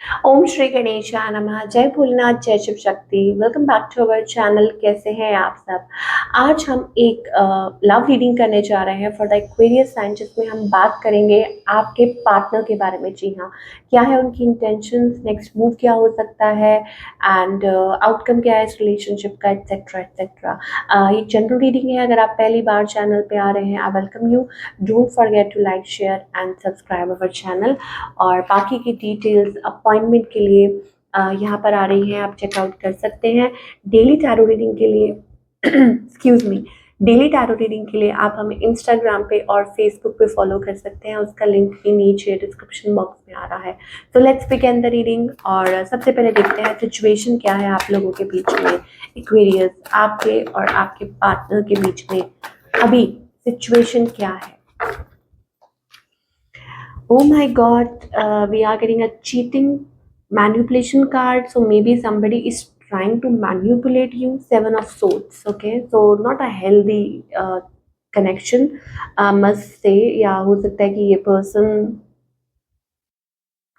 ओम श्री गणेशाय नमः। जय भोलेनाथ, जय Shiv Shakti. Welcome back to our channel. कैसे हैं आप सब? आज हम एक लव रीडिंग करने जा रहे हैं फॉर द एक्वेरियस साइन, जिसमें हम बात करेंगे आपके पार्टनर के बारे में। जी हाँ, क्या है उनकी इंटेंशंस, नेक्स्ट मूव क्या हो सकता है, एंड आउटकम क्या है इस रिलेशनशिप का, एक्सेट्रा एक्सेट्रा। ये जनरल रीडिंग है। अगर आप पहली बार चैनल पे आ रहे हैं, I welcome you. Don't forget to like, share and subscribe our channel. और बाकी की डिटेल्स अपॉइंटमेंट के लिए यहाँ पर आ रही हैं, आप चेकआउट कर सकते हैं। डेली टैरो रीडिंग के लिए excuse me, daily tarot reading के लिए आप हमें इंस्टाग्राम पे और फेसबुक पे फॉलो कर सकते हैं। उसका लिंक भी नीचे डिस्क्रिप्शन बॉक्स में आ रहा है। तो लेट्स बिगिन द रीडिंग। और सबसे पहले देखते हैं सिचुएशन क्या है आप लोगों के बीच में, एक्वेरियस, आपके और आपके पार्टनर के बीच में अभी सिचुएशन क्या है। Oh my God, we are getting a cheating manipulation card. So maybe somebody is trying to manipulate you. Seven of Swords. Okay, so not a healthy connection, must say. या हो सकता है कि ये person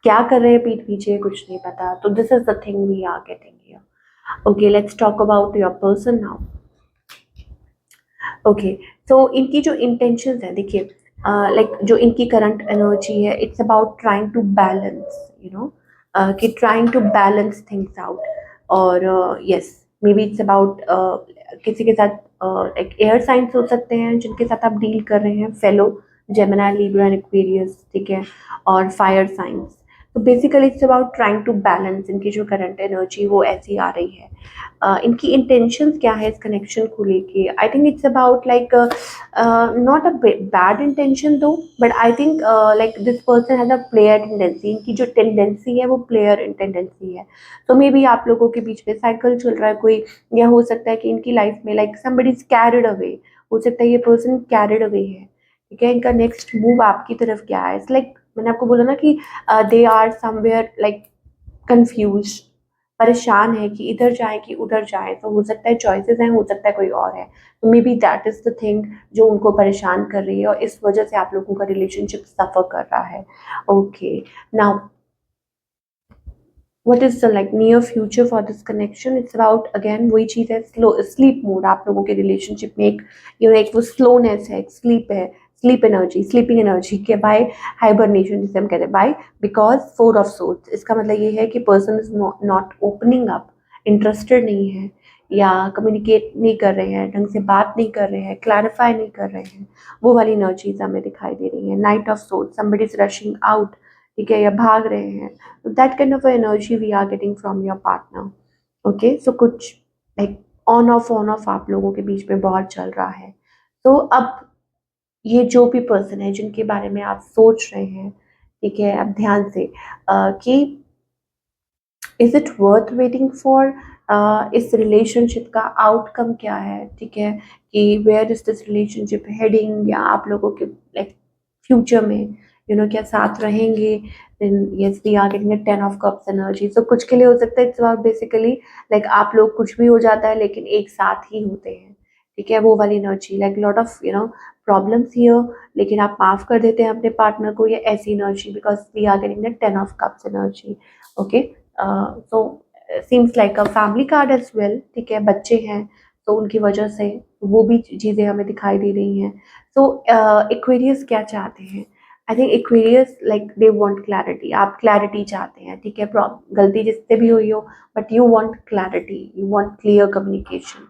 क्या कर रहे हैं पीठ पीछे, कुछ नहीं पता। तो this is the thing we are getting here. Okay, let's talk about your person now. Okay, तो इनकी जो इंटेंशंस है, देखिए, लाइक जो इनकी करंट एनर्जी है, it's about trying to balance, कि trying to balance things out. और yes, maybe it's about किसी के साथ एक एयर साइंस हो सकते हैं जिनके साथ आप डील कर रहे हैं, fellow Gemini, Libra and Aquarius, ठीक है, और फायर साइंस। तो basically it's about trying to balance. इनकी जो करंट एनर्जी वो ऐसी आ रही है। इनकी इंटेंशंस क्या है इस कनेक्शन को लेके? I think it's about like not a bad intention though, but I think like this person has a player tendency. इनकी जो टेंडेंसी है वो प्लेयर टेंडेंसी है। तो मे बी आप लोगों के बीच में साइकिल चल रहा है कोई, या हो सकता है कि इनकी लाइफ में like somebody is carried away. हो सकता है ये पर्सन कैरिड अवे है, ठीक है। इनका नेक्स्ट मूव आपकी तरफ क्या है? इट्स लाइक मैंने आपको बोला ना कि they are somewhere like confuse, परेशान है कि इधर जाए कि उधर जाए। तो हो सकता है चॉइसेस हैं, हो सकता है कोई और है। तो may be that is the thing जो उनको परेशान कर रही है, और इस वजह से आप लोगों का रिलेशनशिप सफर कर रहा है। Okay, now what is the like near future for this connection? It's about again वही चीज है, स्लो स्लीप मोड। आप लोगों के रिलेशनशिप में एक एक वो स्लोनेस है, एक स्लीप है, स्लीप एनर्जी, स्लीपिंग एनर्जी के बाय हाइबरनेशन जिसे हम कहते हैं, by because four of source. इसका मतलब ये है कि person is not opening up, interested नहीं है, या कम्युनिकेट नहीं कर रहे हैं, ढंग से बात नहीं कर रहे हैं, क्लैरिफाई नहीं कर रहे हैं। वो वाली एनर्जीज हमें दिखाई दे रही है। Knight of swords, somebody is rushing out, ठीक है, या भाग रहे हैं। That kind of energy we are getting from your partner. Okay, so कुछ लाइक ऑन ऑफ आप लोगों के बीच में बहुत चल रहा है। तो अब ये जो भी पर्सन है जिनके बारे में आप सोच रहे हैं, ठीक है, अब ध्यान से कि is it worth waiting for, इस रिलेशनशिप का आउटकम क्या है, ठीक है, कि where is this relationship heading, या आप लोगों के लाइक फ्यूचर में क्या साथ रहेंगे। Then yes, we are getting a 10 of cups energy. So कुछ के लिए हो सकता है इट्स अबाउट बेसिकली लाइक आप लोग कुछ भी हो जाता है लेकिन एक साथ ही होते हैं, ठीक है, वो वाली energy, like lot of problems here, लेकिन आप माफ कर देते हैं अपने पार्टनर को, ये ऐसी energy, because we are getting the 10 of cups energy. Okay, so seems like a family card as well, ठीक है, बच्चे हैं तो उनकी वजह से वो भी चीज़ें हमें दिखाई दे रही हैं। सो एक्वेरियस क्या चाहते हैं? I think Aquarius like they want clarity. आप क्लैरिटी चाहते हैं, ठीक है, गलती जिससे भी हुई हो, but you want clarity, you want clear communication.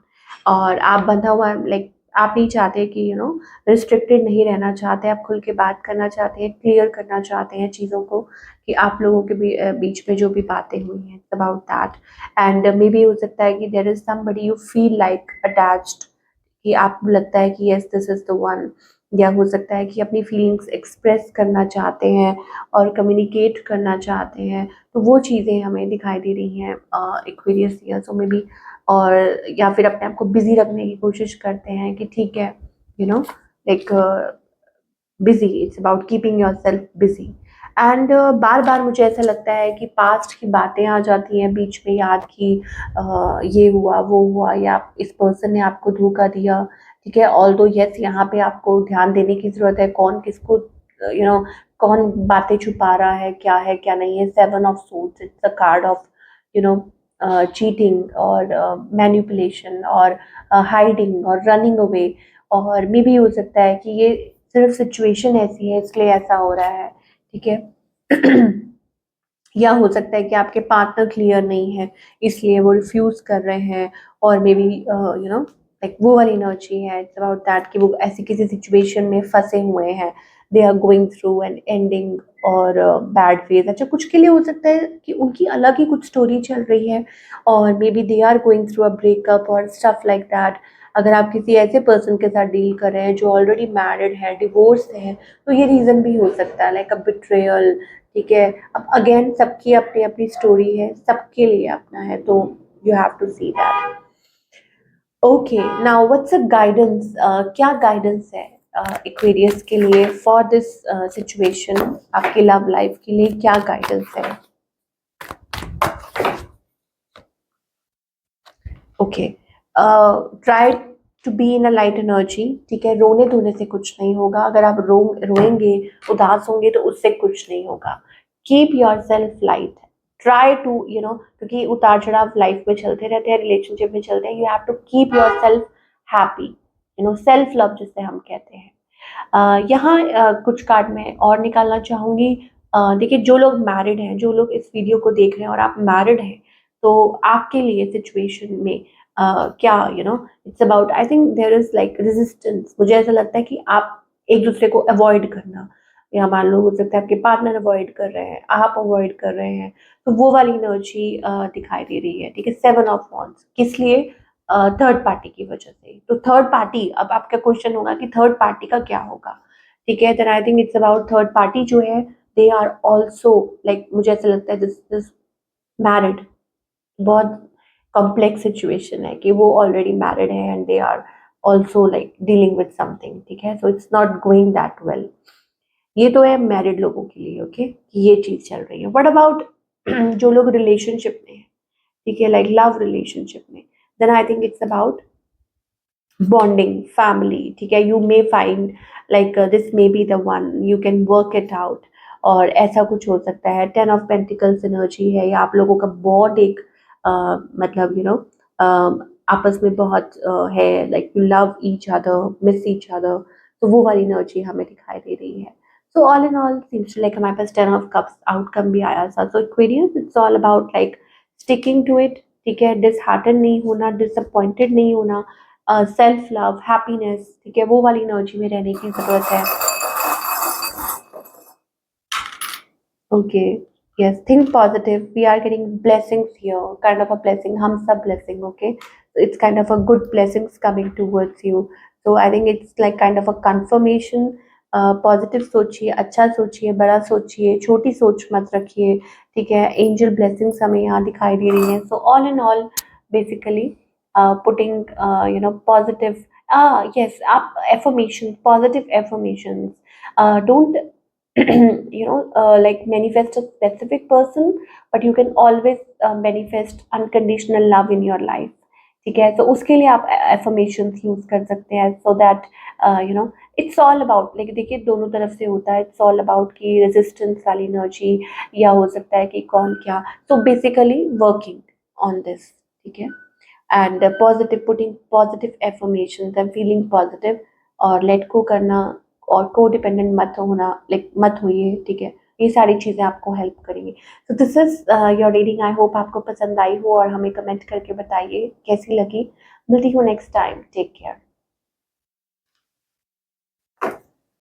और आप बंधा हुआ लाइक आप नहीं चाहते कि रिस्ट्रिक्टेड नहीं रहना चाहते, आप खुल के बात करना चाहते हैं, क्लियर करना चाहते हैं चीज़ों को, कि आप लोगों के बीच में जो भी बातें हुई हैं, it's about that. And maybe हो सकता है कि there is somebody you feel like attached, कि आपको लगता है कि yes this is the one. या हो सकता है कि अपनी फीलिंग्स एक्सप्रेस करना चाहते हैं और कम्युनिकेट करना चाहते हैं। तो वो चीज़ें हमें दिखाई दे रही हैं Aquarius year. So may be, और या फिर अपने आप को बिजी रखने की कोशिश करते हैं कि ठीक है, like busy, it's about keeping yourself busy. And बार बार मुझे ऐसा लगता है कि पास्ट की बातें आ जाती हैं बीच में, याद की ये हुआ वो हुआ, या इस पर्सन ने आपको धोखा दिया, ठीक है। ऑल्दो यस, यहाँ पे आपको ध्यान देने की ज़रूरत है कौन किसको कौन बातें छुपा रहा है क्या नहीं है। 7 of suits, it's a card of you know cheating और मैनिपुलेशन और हाइडिंग और रनिंग अवे। और मे भी हो सकता है कि ये सिर्फ सिचुएशन ऐसी है इसलिए ऐसा हो रहा है, ठीक है। या हो सकता है कि आपके पार्टनर क्लियर नहीं है इसलिए वो रिफ्यूज कर रहे हैं, और मे बी लाइक वो वाली एनर्जी है, इट्स अबाउट दैट कि वो ऐसी किसी सिचुएशन में फंसे हुए हैं, they are going through an ending और बैड फेज। अच्छा, कुछ के लिए हो सकता है कि उनकी अलग ही कुछ स्टोरी चल रही है और maybe they are going through a breakup और स्टफ लाइक दैट। अगर आप किसी ऐसे पर्सन के साथ डील कर रहे हैं जो ऑलरेडी मैरिड है, डिवोर्स है, तो ये रीज़न भी हो सकता है, लाइक अ बिट्रेयल, ठीक है। अब अगेन सबकी अपनी अपनी स्टोरी है, सबके लिए अपना है, तो you have to see that. Okay, now what's a guidance, क्या गाइडेंस है एक्वेरियस के लिए फॉर दिस सिचुएशन? आपकी लव लाइफ के लिए क्या गाइडेंस है? Okay, try to be in a light energy, ठीक है। रोने धोने से कुछ नहीं होगा, अगर आप रोएंगे, उदास होंगे तो उससे कुछ नहीं होगा। Keep yourself light, try to क्योंकि उतार चढ़ाव लाइफ में चलते रहते हैं, रिलेशनशिप में चलते हैं, you have to keep yourself happy, self love जिसे हम कहते हैं। यहाँ कुछ कार्ड में और निकालना चाहूंगी। देखिए, जो लोग मैरिड हैं, जो लोग इस वीडियो को देख रहे हैं और आप मैरिड हैं, तो आपके लिए सिचुएशन में क्या it's about, I think there is like resistance. मुझे ऐसा लगता है कि आप एक दूसरे को अवॉइड करना, या मान लो हो सकता है आपके पार्टनर अवॉइड कर रहे हैं, आप अवॉइड कर रहे हैं, तो वो वाली एनर्जी दिखाई दे रही है, ठीक है। 7 ऑफ वॉन्ड्स किस लिए? थर्ड पार्टी की वजह से। तो थर्ड पार्टी, अब आपका क्वेश्चन होगा कि थर्ड पार्टी का क्या होगा, ठीक है। Then I think it's about third party जो है, दे आर ऑल्सो लाइक, मुझे ऐसा लगता है दिस मैरिड। बहुत कॉम्प्लेक्स सिचुएशन है कि वो ऑलरेडी मैरिड है and they are also like dealing with something, ठीक है। So it's not going that well. ये तो है मैरिड लोगों के लिए, ओके, कि ये चीज चल रही है। व्हाट अबाउट जो लोग रिलेशनशिप में है, ठीक है, लाइक लव रिलेशनशिप में, then I think it's about bonding, family, ठीक है। You may find like this may be the one, you can work it out, और ऐसा कुछ हो सकता है। 10 ऑफ पेंटिकल्स एनर्जी है, या आप लोगों का बॉन्ड एक मतलब आपस में बहुत है, like you love each other, miss each other, तो वो वाली एनर्जी हमें दिखाई दे रही है। So all in all seems like हमारे पास 10 ऑफ कप्स आउटकम भी आया था। So Aquarius, it's all about like sticking to it, ठीक है। डिसहार्टन नहीं होना, डिसअपॉइंटेड नहीं होना, सेल्फ लव, हैप्पीनेस, ठीक है, वो वाली एनर्जी में रहने की जरूरत है। Okay, yes, think positive, we are getting blessings here, kind of a blessing, हम सब blessing, okay. It's kind of a good blessings coming towards you. So I think it's like kind of a confirmation. Positive सोचिए, अच्छा सोचिए, बड़ा सोचिए, छोटी सोच मत रखिए, ठीक है। एंजल ब्लेसिंग्स हमें यहाँ दिखाई दे रही हैं। सो all in all basically putting positive, yes, up affirmations, positive affirmations. Don't like manifest a specific person, but you can always manifest unconditional love in your life, ठीक है। तो उसके लिए आप affirmations यूज कर सकते हैं, so that it's all about, like देखिए दोनों तरफ से होता है। इट्स ऑल अबाउट की रेजिस्टेंस वाली एनर्जी, या हो सकता है कि कौन क्या, so basically working on this, ठीक है। And positive, putting positive affirmations and feeling positive, और लेट गो करना, और को डिपेंडेंट मत होना, लाइक मत होइए, ठीक है। ये सारी चीज़ें आपको हेल्प करेंगी। तो this is your reading, I hope आपको पसंद आई हो, और हमें कमेंट करके बताइए कैसी लगी। मिलती हूँ नेक्स्ट टाइम, टेक केयर।